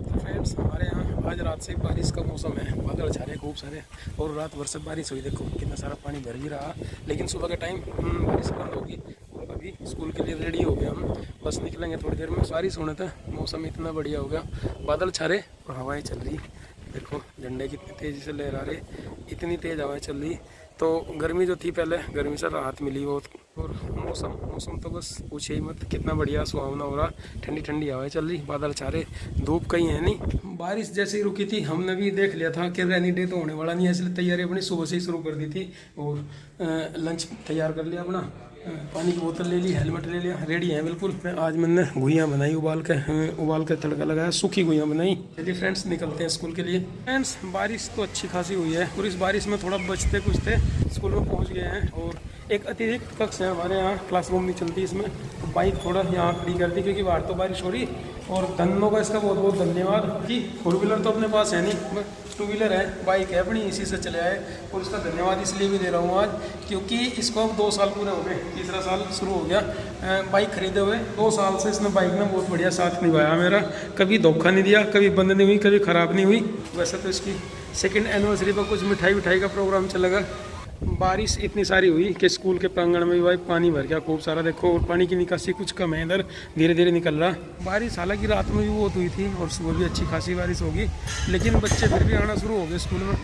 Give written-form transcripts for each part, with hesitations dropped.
तो फ्रेंड्स हमारे यहाँ आज रात से बारिश का मौसम है, बादल छा रहे खूब सारे और रात भर से बारिश हुई। देखो कितना सारा पानी भर भी रहा, लेकिन सुबह के टाइम बारिश बंद होगी और अभी स्कूल के लिए रेडी हो गए हम, बस निकलेंगे थोड़ी देर में। बारिश होने तक मौसम इतना बढ़िया हो गया, बादल छा रहे और हवाएँ चल रही। देखो झंडे कितनी तेज़ी से लहरा रहे, इतनी तेज़ हवाएँ चल रही। तो गर्मी जो थी पहले, गर्मी से राहत मिली बहुत। और मौसम तो बस पूछे ही मत, कितना बढ़िया सुहावना हो रहा, ठंडी ठंडी हवाएं चल रही, बादल छा रहे, धूप कहीं है नहीं। बारिश जैसे ही रुकी थी हमने भी देख लिया था कि रेनी डे तो होने वाला नहीं है, इसलिए तैयारी अपनी सुबह से ही शुरू कर दी थी। और लंच तैयार कर लिया अपना, पानी की बोतल ले ली, हेलमेट ले लिया, रेडी है बिल्कुल। आज मैंने घुइयाँ बनाई, उबाल के तड़का लगाया, सूखी घुइयाँ बनाई। चलिए फ्रेंड्स निकलते हैं स्कूल के लिए। फ्रेंड्स बारिश तो अच्छी खासी हुई है और इस बारिश में थोड़ा बचते कुछते स्कूल में पहुंच गए हैं। और एक अतिरिक्त कक्ष है हमारे यहाँ, क्लासरूम नहीं चलती इसमें, तो बाइक थोड़ा यहाँ खड़ी कर दी क्योंकि बाहर तो बारिश हो रही। और धन्यों का इसका बहुत बहुत धन्यवाद कि 4 व्हीलर तो अपने पास है नहीं, 2 व्हीलर है, बाइक है अपनी, इसी से चले आए। और इसका धन्यवाद इसलिए भी दे रहा हूँ आज क्योंकि इसको अब 2 साल पूरे हो गए, तीसरा साल शुरू हो गया बाइक खरीदे हुए। 2 साल से इसने बाइक ने बहुत बढ़िया साथ निभाया मेरा, कभी धोखा नहीं दिया, कभी बंद नहीं हुई, कभी ख़राब नहीं हुई। वैसे तो इसकी 2nd एनिवर्सरी पर कुछ मिठाई का प्रोग्राम चलेगा। बारिश इतनी सारी हुई कि स्कूल के प्रांगण में भी भाई पानी भर गया खूब सारा। देखो और पानी की निकासी कुछ कम है, इधर धीरे धीरे निकल रहा। बारिश हालांकि रात में भी बहुत हुई थी और सुबह भी अच्छी खासी बारिश होगी, लेकिन बच्चे फिर भी आना शुरू हो गए स्कूल में।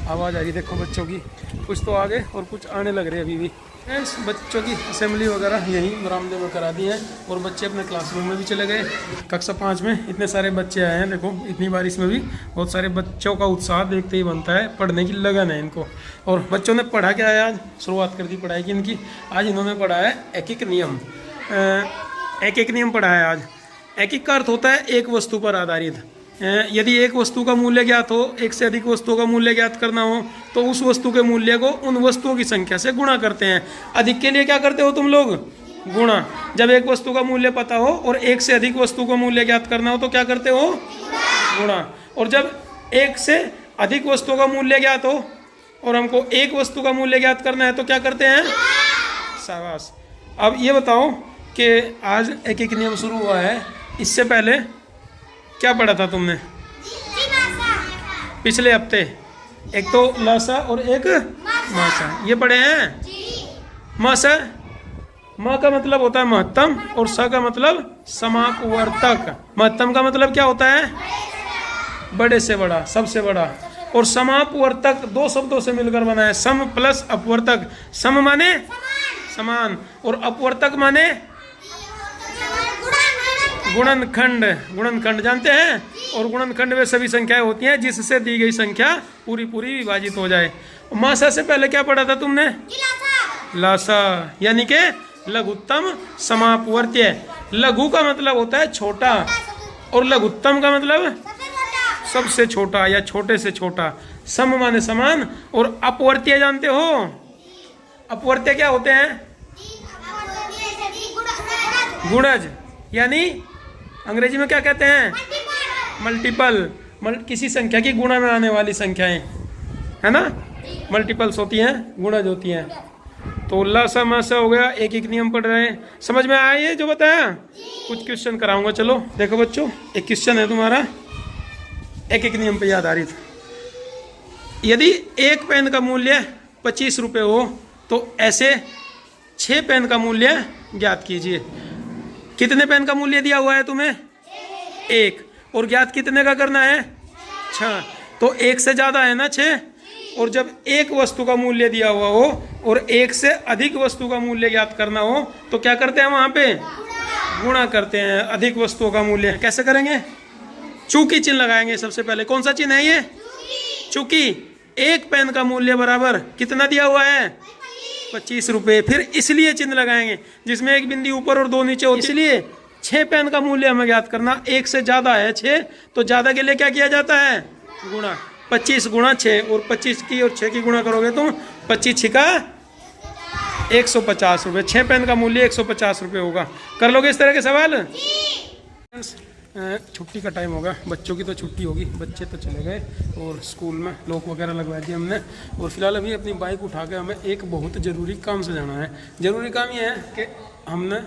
आवाज़ आ रही देखो बच्चों की, कुछ तो आ गए और कुछ आने लग रहे अभी भी। फ्रेंड्स बच्चों की असेंबली वगैरह यहीं बरामदे में करा दी है और बच्चे अपने क्लासरूम में भी चले गए। कक्षा 5 में इतने सारे बच्चे आए हैं, देखो इतनी बारिश में भी बहुत सारे बच्चों का उत्साह देखते ही बनता है, पढ़ने की लगन है इनको। और बच्चों ने पढ़ा क्या है, आज शुरुआत कर दी पढ़ाई की इनकी। आज इन्होंने पढ़ा है एकिक नियम, एक नियम पढ़ा है आज। एकिक का अर्थ होता है एक वस्तु पर आधारित। यदि एक वस्तु का मूल्य ज्ञात हो, एक से अधिक वस्तुओं का मूल्य ज्ञात करना हो, तो उस वस्तु के मूल्य को उन वस्तुओं की संख्या से गुणा करते हैं। अधिक के लिए क्या करते हो तुम लोग? गुणा। जब एक वस्तु का मूल्य पता हो और एक से अधिक वस्तु का मूल्य ज्ञात करना हो तो क्या करते हो? गुणा। और जब एक से अधिक वस्तुओं का मूल्य ज्ञात हो और हमको एक वस्तु का मूल्य ज्ञात करना है तो क्या करते हैं? शाबाश। अब ये बताओ कि आज एक नियम शुरू हुआ है, इससे पहले क्या पढ़ा था तुमने पिछले हफ्ते? एक तो लासा और एक मासा, ये पढ़े हैं। मासा, म का मतलब होता है महत्तम और स का मतलब समापवर्तक। महत्तम का मतलब क्या होता है? बड़े से बड़ा, सबसे बड़ा। और समापवर्तक 2 शब्दों से मिलकर बना है, सम प्लस अपवर्तक। सम माने समान और अपवर्तक माने गुणनखंड। गुणनखंड जानते हैं? और गुणनखंड वे सभी संख्याएं होती हैं जिससे दी गई संख्या पूरी विभाजित हो जाए। मासा से पहले क्या पढ़ा था तुमने? लासा, यानी कि लघुत्तम समापवर्त्य। लघु का मतलब होता है छोटा और लघुत्तम का मतलब सबसे छोटा या छोटे से छोटा। सम माने समान और अपवर्त्य जानते हो? अपवर्त्य क्या होते हैं? गुणज, यानी अंग्रेजी में क्या कहते हैं? मल्टीपल। किसी संख्या की गुणा में आने वाली संख्याएं, है ना, मल्टीपल्स होती हैं, गुणज होती हैं। तो लासा मासा हो गया, एक नियम पढ़ रहे हैं। समझ में आया ये जो बताया? कुछ क्वेश्चन कराऊंगा, चलो देखो बच्चों, एक क्वेश्चन है तुम्हारा एक नियम पे आधारित। यदि एक पेन का मूल्य 25 रुपये हो तो ऐसे 6 पेन का मूल्य ज्ञात कीजिए। कितने पेन का मूल्य दिया हुआ है तुम्हें? 1। और ज्ञात कितने का करना है? 6। तो 1 से ज़्यादा है ना 6। और जब एक वस्तु का मूल्य दिया हुआ हो और 1 से अधिक वस्तु का मूल्य ज्ञात करना हो तो क्या करते हैं वहाँ पे? गुणा करते हैं अधिक वस्तुओं का मूल्य। कैसे करेंगे? चूकी चिन्ह लगाएंगे सबसे पहले। कौन सा चिन्ह है ये? चूकी। 1 पेन का मूल्य बराबर कितना दिया हुआ है? 25 रुपये। फिर इसलिए चिन्ह लगाएंगे जिसमें एक बिंदी ऊपर और 2 नीचे होती है। इसलिए 6 पेन का मूल्य हमें ज्ञात करना, 1 से ज़्यादा है 6, तो ज़्यादा के लिए क्या किया जाता है? गुणा। 25 गुणा 6 और 25 की और 6 की गुणा करोगे तुम, 25 छिका 150 रुपये। 6 पेन का मूल्य 150 रुपये होगा। कर लोगे इस तरह के सवाल? छुट्टी का टाइम होगा, बच्चों की तो छुट्टी होगी, बच्चे तो चले गए और स्कूल में लॉक वगैरह लगवा दिए हमने। और फिलहाल अभी अपनी बाइक उठा के हमें एक बहुत ज़रूरी काम से जाना है। ज़रूरी काम ये है कि हमने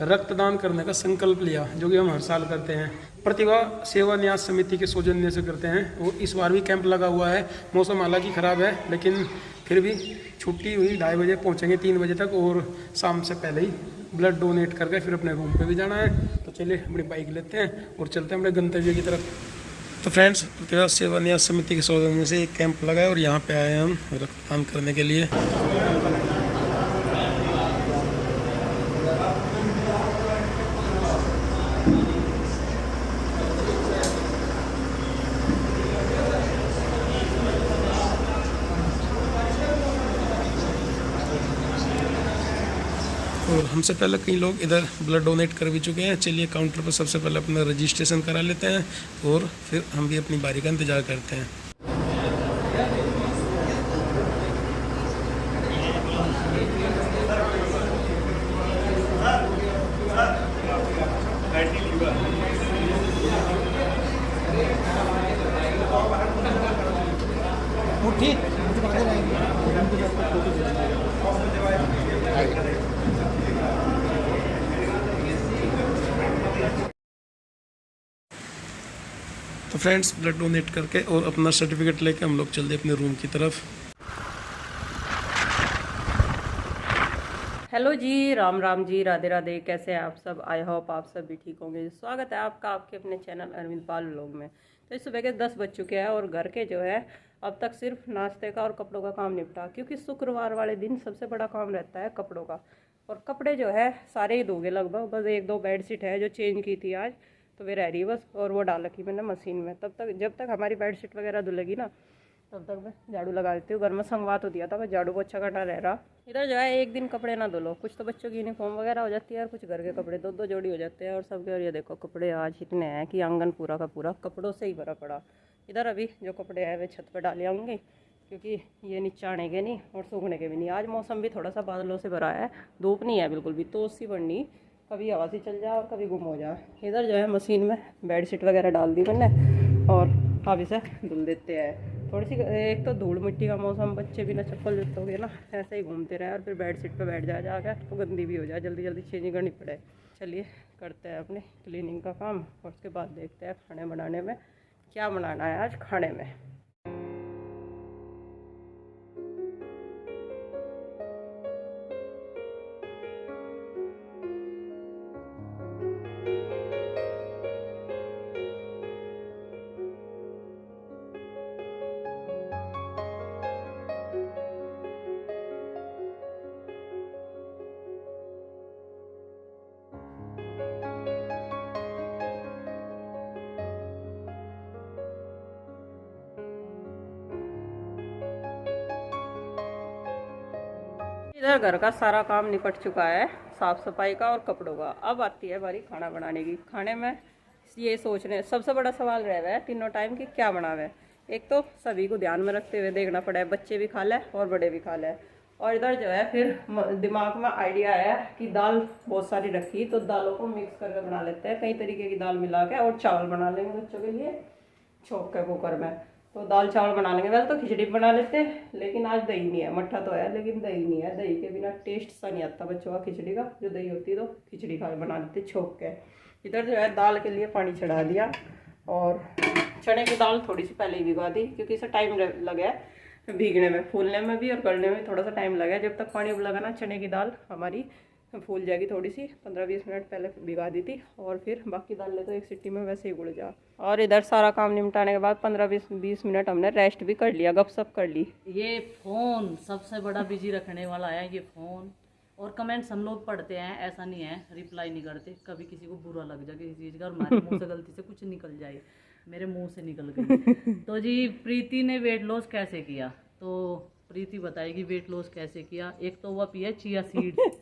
रक्तदान करने का संकल्प लिया, जो कि हम हर साल करते हैं। प्रतिभा सेवा न्यास समिति के सौजन्य से करते हैं। और इस बार भी कैंप लगा हुआ है। मौसम हालांकि ख़राब है लेकिन फिर भी छुट्टी हुई 2:30 बजे पहुँचेंगे 3 बजे तक, और शाम से पहले ही ब्लड डोनेट करके फिर अपने रूम पे भी जाना है। तो चलिए अपनी बाइक लेते हैं और चलते हैं अपने गंतव्य की तरफ। तो फ्रेंड्स, प्रतिभा सेवा न्यास समिति के सौजन्य से एक कैंप लगा है और यहाँ पे आए हैं हम रक्तदान करने के लिए। और हमसे पहले कई लोग इधर ब्लड डोनेट कर भी चुके हैं। चलिए काउंटर पर सबसे पहले अपना रजिस्ट्रेशन करा लेते हैं और फिर हम भी अपनी बारी का इंतज़ार करते हैं। तो फ्रेंड्स, ब्लड डोनेट करके और अपना सर्टिफिकेट लेके हम लोग चलते अपने रूम की तरफ। हेलो जी, राम राम जी, राधे राधे। कैसे हैं आप सब? आई होप आप सब भी ठीक होंगे। स्वागत है आपका आपके अपने चैनल अरविंद पाल व्लॉग में। तो इस सुबह के 10 बज चुके हैं और घर के जो है अब तक सिर्फ नाश्ते का और कपड़ों का काम निपटा, क्योंकि शुक्रवार वाले दिन सबसे बड़ा काम रहता है कपड़ों का। और कपड़े जो है सारे ही धोगे लगभग, बस 1-2 बेडशीट है जो चेंज की थी आज, तो वे रह रही बस, और वो डाल रखी मैंने मशीन में। तब तक जब तक हमारी बेडशीट वगैरह धुलेगी ना, तब तक मैं झाड़ू लगा देती हूँ। घर में संगवात हो दिया था, मैं झाड़ू पोछा करना रह रहा। इधर जो है एक दिन कपड़े ना धुलो, कुछ तो बच्चों की यूनिफॉर्म वगैरह हो जाती है और कुछ घर के कपड़े 2-2 जोड़ी हो जाते हैं और सबके। और ये देखो कपड़े आज इतने हैं कि आंगन पूरा का पूरा कपड़ों से ही भरा पड़ा। इधर अभी जो कपड़े हैं वे छत पर डाले होंगे, क्योंकि ये नीचे आने के नहीं और सूखने के भी नहीं। आज मौसम भी थोड़ा सा बादलों से भरा है, धूप नहीं है बिल्कुल भी, तो उससी बढ़नी, कभी हवा से चल जाए और कभी गुम हो जाए। इधर जो है मशीन में बेडशीट वगैरह डाल दी मैंने और अब इसे धुल देते हैं। थोड़ी सी एक तो धूल मिट्टी का मौसम, बच्चे बिना चप्पल जूतों के ना ऐसे ही घूमते रहे और फिर बेडशीट पे बैठ जाए जाकर, तो गंदी भी हो जाए, जल्दी जल्दी चेंज करनी पड़े। चलिए करते हैं अपने क्लीनिंग का काम और उसके बाद देखते हैं खाने बनाने में क्या बनाना है आज खाने में। इधर घर का सारा काम निपट चुका है, साफ़ सफाई का और कपड़ों का। अब आती है बारी खाना बनाने की। खाने में ये सोचने सबसे बड़ा सवाल रह रहा है तीनों टाइम की क्या बनावे। एक तो सभी को ध्यान में रखते हुए देखना पड़ा है, बच्चे भी खा लें और बड़े भी खा लें। और इधर जो है फिर दिमाग में आइडिया आया कि दाल बहुत सारी रखी, तो दालों को मिक्स करके बना लेते हैं, कई तरीके की दाल मिला के, और चावल बना लेंगे बच्चों के लिए छोंक के कुकर में। तो दाल चावल बना लेंगे। वैसे तो खिचड़ी बना लेते हैं, लेकिन आज दही नहीं है। मट्ठा तो है लेकिन दही नहीं है, दही के बिना टेस्ट सा नहीं आता बच्चों का खिचड़ी का। जो दही होती है तो खिचड़ी खा बना लेते छोंक के। इधर जो है दाल के लिए पानी चढ़ा दिया और चने की दाल थोड़ी सी पहले ही भिगा दी, क्योंकि इसे टाइम लगा है भीगने में, फूलने में भी और गलने में थोड़ा सा टाइम लगा। जब तक पानी उबलेगा ना, चने की दाल हमारी फूल जाएगी। थोड़ी सी 15-20 मिनट पहले भिगा दी थी, और फिर बाकी दाल ले तो एक सीटी में वैसे ही उड़ जा। और इधर सारा काम निपटाने के बाद 15-20 मिनट हमने रेस्ट भी कर लिया, गपशप कर ली। ये फ़ोन सबसे बड़ा बिजी रखने वाला है, ये फ़ोन। और कमेंट्स हम लोग पढ़ते हैं, ऐसा नहीं है रिप्लाई नहीं करते। कभी किसी को बुरा लग जाए किसी चीज़ का और हमारे मुँह से गलती से कुछ निकल जाए, मेरे मुँह से निकल गई। तो जी प्रीति ने वेट लॉस कैसे किया, तो प्रीति बताएगी वेट लॉस कैसे किया। एक तो वह पिया चिया सीड्स,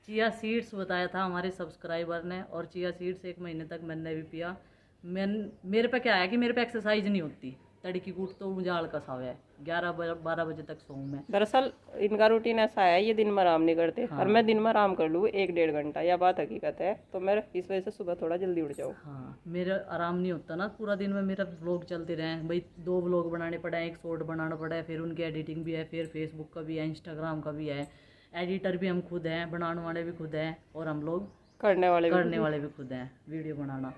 चिया सीड्स बताया था हमारे सब्सक्राइबर ने, और चिया सीड्स 1 महीने तक मैंने भी पिया। मेरे पे क्या है कि मेरे पे एक्सरसाइज नहीं होती, तड़की कूट तो मुझे आलकस आवे है, 11-12 बजे तक सोऊं मैं। दरअसल इनका रूटीन ऐसा है, ये दिन में आराम नहीं करते। हाँ। और मैं दिन में आराम कर लूँ 1-1.5 घंटा, यह बात हकीकत है। तो मैं इस वजह से सुबह थोड़ा जल्दी उठ जाऊँ। हाँ, मेरा आराम नहीं होता ना पूरा दिन में, मेरा व्लॉग चलते रहे भाई। 2 व्लॉग बनाने पड़े हैं, एक शॉर्ट बनाना पड़ा है, फिर उनकी एडिटिंग भी है, फिर फेसबुक का भी है, इंस्टाग्राम का भी है। एडिटर भी हम खुद हैं, बनाने वाले भी खुद हैं, और हम लोग करने वाले भी खुद हैं वीडियो बनाना।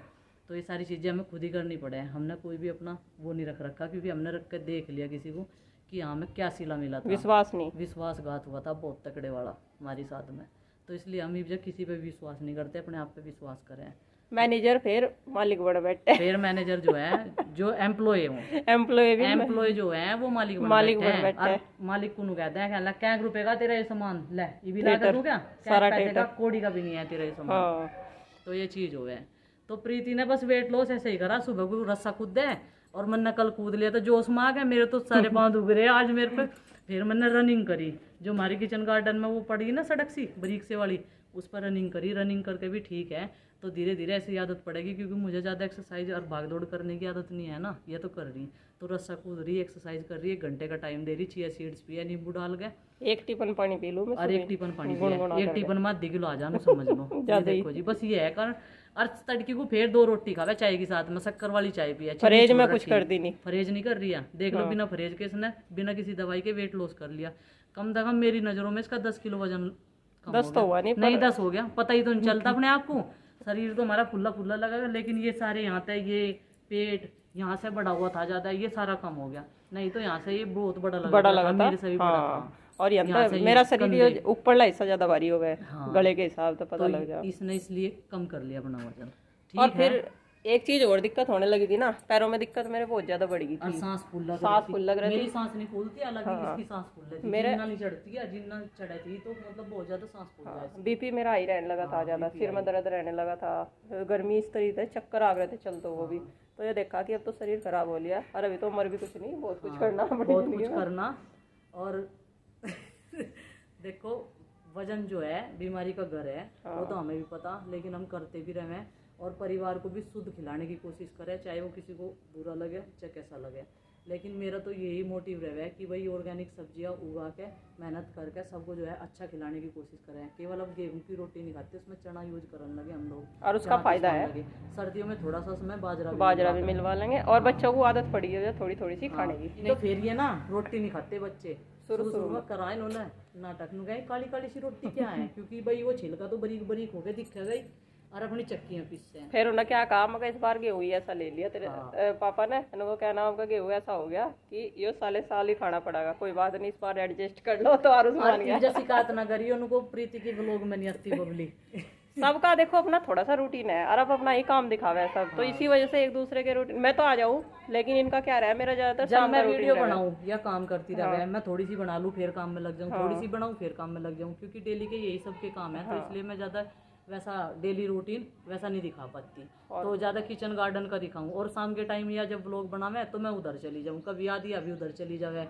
तो ये सारी चीज़ें हमें खुद ही करनी पड़े हैं। हमने कोई भी अपना वो नहीं रख रखा, क्योंकि हमने रख कर देख लिया किसी को कि हाँ हमें क्या सिला मिला था, विश्वास नहीं। विश्वासघात हुआ था बहुत तकड़े वाला हमारे साथ में। तो इसलिए हम जब किसी पे विश्वास नहीं करते, अपने आप पे विश्वास करें। मैनेजर फिर मालिक बन बैठे, फिर मैनेजर जो है, जो एम्प्लॉय हो, एम्प्लॉय जो है वो मालिक बन बैठे हैं। और मालिक को कहते हैं क्या रुपए का तेरा ये सामान ले, ये भी ला कर दूं क्या, सारा पैसे का कोड़ी का भी नहीं है तेरा ये सामान। तो ये चीज हो है। तो प्रीति ने बस वेट लॉस ऐसे ही करा, सुबह को रस्सा कूद है और मैंने कल कूद लिया था जोश में आ गया, मेरे तो सारे पाँव दुख रहे आज मेरे पे। फिर मैंने रनिंग करी, जो हमारी किचन गार्डन में वो पड़ी ना सड़क सी बारीक से वाली, उस पर रनिंग करी। रनिंग करके भी ठीक है, तो धीरे धीरे ऐसी आदत पड़ेगी, क्योंकि मुझे ज़्यादा एक्सरसाइज और भाग दौड़ करने की आदत नहीं है ना, ये तो कर रही। तो रस्सा कूद रही, एक्सरसाइज कर रही है, 1 घंटे का टाइम दे रही, चिया सीड्स पिया नींबू डाल के, 1 टिफिन पानी पी लूँ और 1 टिफिन पानी पिया, 1 टिफिन में 2 किलो आ जानो समझ लो। ये देखो जी, बस ये है कारण। और तड़की को फिर 2 रोटी खावे चाय के साथ में, शक्कर वाली चाय पिया। परहेज में कुछ कर दी नहीं, परहेज नहीं कर रही है, देख लो। बिना परहेज के इसने बिना किसी दवाई के वेट लॉस कर लिया। कम से कम मेरी नजरों में इसका 10 किलो वजन 10 तो हुआ नहीं 10 हो गया, पता ही तो नहीं चलता अपने आप को। शरीर तो हमारा फुल्ला फुल्ला लगा, लेकिन ये सारे यहाँ तक, ये पेट यहाँ से बढ़ा हुआ था ज्यादा, ये सारा कम हो गया। नहीं तो यहाँ से ये बहुत बड़ा लगा था, मेरे से भी बड़ा था। और यहाँ पे मेरा शरीर ऊपर हिस्सा ज्यादा भारी हो गया, गले के हिसाब से पता लग जाए। इसने इसलिए कम कर लिया अपना वजन। और फिर एक चीज और दिक्कत होने लगी थी ना, पैरों में दिक्कत मेरे बहुत ज्यादा बढ़ गई थी, सांस फूल लग रही थी। मेरी सांस नहीं फूलती, अलग ही इसकी सांस फूल रही थी, मेरे नहीं चढ़ती है, जिन्ना चढ़े थी तो मतलब बहुत ज्यादा सांस फूल रहा है। बीपी मेरा हाई रहने लगा था ज्यादा, सिर में दर्द रहने लगा था, गर्मी इस तरीके से चक्कर आ गए थे चलते वो भी। तो ये देखा कि अब तो शरीर खराब हो लिया, और अभी तो उम्र भी कुछ नहीं, बहुत कुछ करना, बहुत कुछ करना। और देखो वजन जो है बीमारी का घर है, वो तो हमें भी पता, लेकिन हम करते भी रहे और परिवार को भी शुद्ध खिलाने की कोशिश करें, चाहे वो किसी को बुरा लगे चाहे कैसा लगे। लेकिन मेरा तो यही मोटिव रहा है कि भाई ऑर्गेनिक सब्जियां उगा के मेहनत करके सबको जो है अच्छा खिलाने की कोशिश करें। केवल अब गेहूं की रोटी नहीं खाते, उसमें चना यूज करने लगे हम लोग, और उसका फायदा है। सर्दियों में थोड़ा सा उसमें बाजरा भी मिलवा लेंगे, और बच्चों को आदत पड़ी है थोड़ी थोड़ी सी खाने की। नहीं फिर ये ना रोटी नहीं खाते बच्चे, शुरू में करा इन्होंने नाटक नु गए काली काली सी रोटी क्या है, क्योंकि भाई वो छिलका तो बरीक बरीक होके दिखेगा ही, और अपनी चक्कियां पीसते हैं। फिर उन्हें क्या कहा, मगर इस बार गेहूं ऐसा ले लिया तेरे पापा ने, इनको क्या नाम का गेहूं ऐसा हो गया कि ये साल ही खाना पड़ेगा, कोई बात नहीं इस बार एडजस्ट कर लो। तो और मान गया, शिकायत ना करिए उनको, प्रीति के ब्लॉग में नहीं आती बबली। सबका देखो अपना थोड़ा सा रूटीन है, और अब अपना ही काम दिखावा है सब, तो इसी वजह से एक दूसरे के रूटीन। मैं तो आ जाऊँ, लेकिन इनका क्या रहा है, मेरा ज्यादातर जब मैं वीडियो बनाऊं या काम करती रहे, मैं थोड़ी सी बना लूं फिर काम में लग जाऊं, थोड़ी सी बनाऊं फिर काम में लग जाऊं, क्योंकि डेली के यही सब के काम है। तो इसलिए मैं ज्यादा वैसा डेली रूटीन वैसा नहीं दिखा पाती, तो ज्यादा किचन गार्डन का दिखाऊं। और शाम के टाइम या जब व्लॉग बनावे तो मैं उधर चली जाऊं, कभी याद ही अभी उधर चली जावे।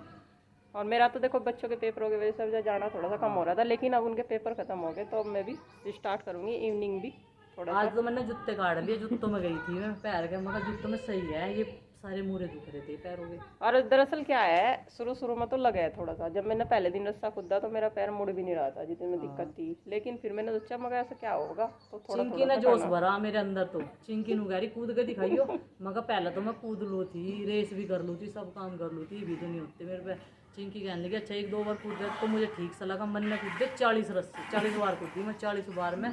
और मेरा तो देखो बच्चों के पेपरों की वजह से जाना थोड़ा सा कम हो रहा था, लेकिन अब उनके पेपर खत्म हो गए, तो अब मैं भी स्टार्ट करूंगी इवनिंग भी थोड़ा। आज तो मैंने जूते काट लिए, जूतों में गई थी मैं, पैर के मगर जूतों में सही है, ये सारे मुरे दुख रहे थे पैरों के। और दरअसल क्या है, शुरू में तो लगा है थोड़ा सा, जब मैंने पहले दिन रस्सा खुदा तो मेरा पैर मुड़ भी नहीं रहा था, जितने में दिक्कत थी। लेकिन फिर मैंने सोचा मगर ऐसा क्या होगा, तो थोड़ा चिंकी ने जोश भरा मेरे अंदर, तो चिंकी नुगारी कूद के दिखाइयो। मगर पहले तो मैं कूद लो थी, रेस भी कर लू थी, सब काम कर लू थी, भी तो नहीं होते मेरे पे। चिंकी कहने लगी अच्छा 1-2 बार कूद गए तो मुझे ठीक सा लगा, मन ने कूद 40 रस्से 40 बार कूदी मैं, 40 बार में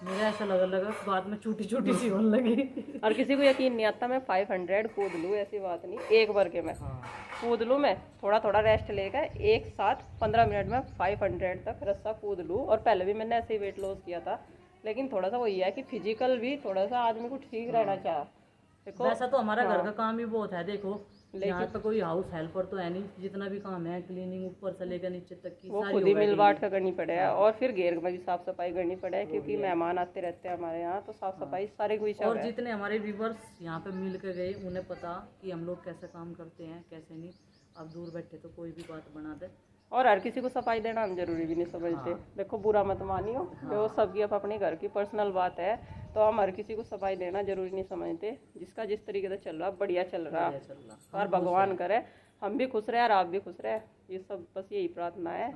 मेरा ऐसा लगा बाद में छोटी छोटी सी होने लगी। और किसी को यकीन नहीं आता मैं 500 कूद लूँ, ऐसी बात नहीं, एक बार के मैं कूद लूँ, मैं थोड़ा थोड़ा रेस्ट लेकर एक साथ 15 मिनट में 500 तक रस्सा कूद लूँ। और पहले भी मैंने ऐसे ही वेट लॉस किया था, लेकिन थोड़ा सा वही है कि फिजिकल भी थोड़ा सा आदमी को ठीक रहना चाहिए। देखो वैसा तो हमारा घर का काम भी बहुत है, देखो यहाँ तो कोई हाउस हेल्पर तो है नहीं, जितना भी काम है क्लीनिंग ऊपर से लेकर नीचे तक की वो खुद ही मिल बांट कर करनी पड़े है। और फिर घेर में भी साफ सफाई करनी पड़े है, क्योंकि मेहमान आते रहते हैं हमारे यहाँ, तो साफ सफाई सारे कोई। और जितने हमारे व्यूवर्स यहाँ पे मिल के गए उन्हें पता कि हम लोग कैसे काम करते हैं कैसे नहीं। अब दूर बैठे तो कोई भी बात बना दे, और हर किसी को सफाई देना हम जरूरी भी नहीं समझते। देखो बुरा मत मानियो, जो सबकी अपने घर की पर्सनल बात है, तो हम हर किसी को सफाई देना जरूरी नहीं समझते। जिसका जिस तरीके से चल रहा बढ़िया चल रहा, और भगवान करे हम भी खुश रहे और आप भी खुश रहे, ये सब बस यही प्रार्थना है।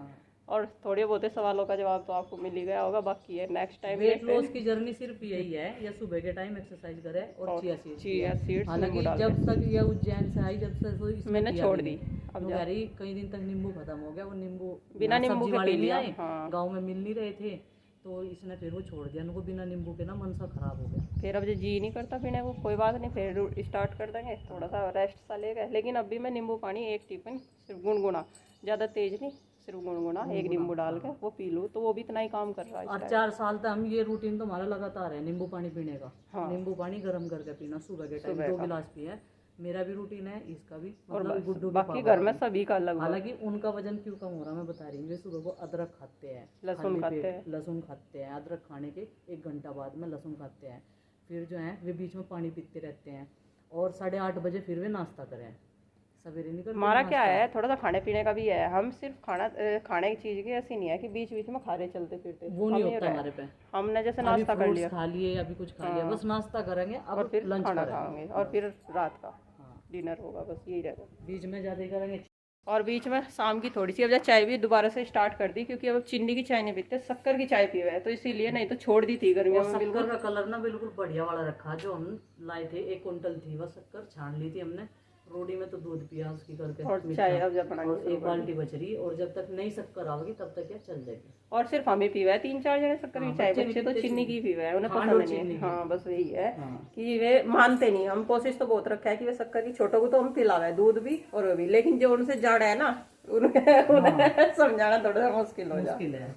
और थोड़े बहुत सवालों का जवाब तो आपको मिल ही गया होगा, बाकी है नेक्स्ट टाइम। वेट लॉस की जर्नी सिर्फ यही है, या सुबह के टाइम एक्सरसाइज करे और चिया सीड्स। हालांकि जब तक ये उज्जैन से आई, जब से मैंने छोड़ दी, अब कई दिन तक नींबू खत्म हो गया, वो नींबू बिना नींबू के वाले ले आए, गाँव में मिल नहीं रहे थे, तो इसने फिर वो छोड़ दिया, उनको बिना नींबू के ना मन सा खराब हो गया। फिर अब जो जी नहीं करता पीने को, कोई बात नहीं, फिर स्टार्ट कर देंगे, थोड़ा सा रेस्ट सा लेगा। लेकिन अभी मैं नींबू पानी 1 टिफिन सिर्फ गुनगुना, ज़्यादा तेज नहीं, सिर्फ गुनगुना 1 नींबू डाल के वो पी लूँ, तो वो भी इतना ही काम कर रहा है इस और टाइम। 4 साल तक हम ये रूटीन तो हमारा लगातार है नींबू पानी पीने का। नींबू पानी गर्म करके पीना सुबह के टाइम, 2 गिलास पिए। मेरा भी रूटीन है, इसका भी, मतलब गुड्डू बाकी घर में सभी का अलग। हालांकि उनका वजन क्यों कम हो रहा मैं बता रही हूँ। वे सुबह को अदरक खाते हैं, लहसुन खाते हैं, लहसुन खाते हैं। अदरक खाने के 1 घंटा बाद में लहसुन खाते हैं। फिर जो है वे बीच में पानी पीते रहते हैं, और 8:30 बजे फिर वे नाश्ता करें। सवेरे नहीं करते। हमारा क्या है, थोड़ा सा खाने पीने का भी है। हम सिर्फ खाने की चीज़ की ऐसी नहीं है कि बीच बीच में खा रहे चलते फिरते, वो नहीं होता हमारे पे। हमने जैसे नाश्ता कर लिया, खा लिए, अभी कुछ खा लिया, बस नाश्ता करेंगे, अब और फिर लंच खाना करेंगे, खाएंगे, और फिर रात का डिनर होगा, बस यही रहेगा। बीच में ज़्यादा करेंगे। और बीच में शाम की थोड़ी सी अब चाय भी दोबारा से स्टार्ट कर दी, क्योंकि अब चीनी की चाय नहीं पीते, शक्कर की चाय पी हुए है, तो इसीलिए, नहीं तो छोड़ दी थी गर्मियों में। शक्कर का कलर ना बिल्कुल बढ़िया वाला रखा, जो हम लाए थे 1 क्विंटल थी, वह शक्कर छान ली थी हमने। रोटी में तो दूध पिया उसकी करके, और चाय अब जब बनानी, और 1 बाल्टी बच रही, और जब तक नई शक्कर आओगी तब तक क्या चल जाएगी। और सिर्फ हम ही पी हुआ है 3-4 जने शक्कर की चाय, बच्चे तो चीनी की पी हुआ है, उन्हें पसंद नहीं है। हाँ, बस यही है कि वे मानते नहीं। हम कोशिश तो बहुत रखा है कि वे शक्कर की, छोटों को तो हम पिलावे दूध भी और वो भी, लेकिन जो उनसे जाड़ा है ना, उन्हें समझाना थोड़ा सा मुश्किल हो जाता है।